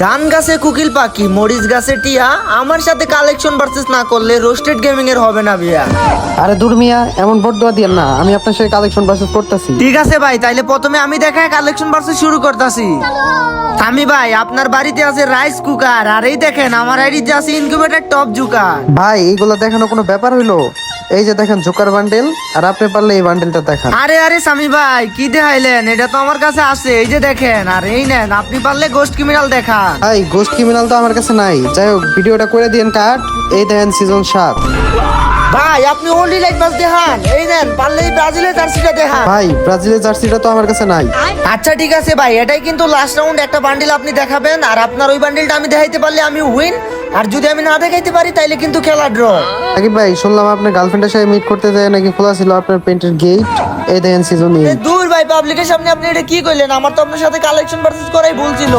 ধান গাছে কুকিল পাখি, মরিচ গাছে টিয়া, আমার সাথে কালেকশন ভার্সেস না করলে রোস্টেড গেমিং এর হবে না ভাইয়া। আরে দূর মিয়া, এমন বড়দোয়া দিয়েন না, আমি আপনার সাথে কালেকশন ভার্সেস করতেছি। ঠিক আছে ভাই, তাইলে প্রথমে আমি দেখায় কালেকশন ভার্সেস শুরু করতেছি। সামি ভাই, আপনার বাড়িতে আছে রাইস কুকার, আর এই দেখেন আমার আইডিতে আছে ইনকিউবেটর টপ জুকার। ভাই এইগুলো দেখানো কোনো ব্যাপার হইলো? এই যে দেখেন জোকার বান্ডেল, আর আপনি পারলে এই বান্ডেলটা দেখান। আরে আরে সামি ভাই, কি দেখাইলেন? এটা তো আমার কাছে আছে, এই যে দেখেন। আর এই নেন, আপনি পারলে গোস্ট ক্রিমিনাল দেখান। ভাই গোস্ট ক্রিমিনাল তো আমার কাছে নাই, যাই হোক ভিডিওটা করে দিন কাট। এই দেখেন সিজন 7। ভাই আপনি ওনলি লাইট বাস দেখান। এই নেন, পারলে এই ব্রাজিলের জার্সিটা দেখান। ভাই ব্রাজিলের জার্সিটা তো আমার কাছে নাই। আচ্ছা ঠিক আছে ভাই, এটাই কিন্তু লাস্ট রাউন্ড। একটা বান্ডিল আপনি দেখাবেন, আর আপনার ওই বান্ডিলটা আমি দেখাইতে পারলে আমি উইন, আর যদি আমি না দেখাইতে পারি তাইলে কিন্তু খেলা ড্র। আকিব ভাই শুনলাম আপনার গার্লফ্রেন্ডের সাথে মিট করতে যায় নাকি খোলা ছিল আপনার পেন্টের গেট। এই দেখেন সিজন 8। দূর ভাই, পাবলিকের সামনে আপনি এটা কি কইলেন? আমার তো আপনার সাথে কালেকশন ভার্সেস করাই ভুল ছিল।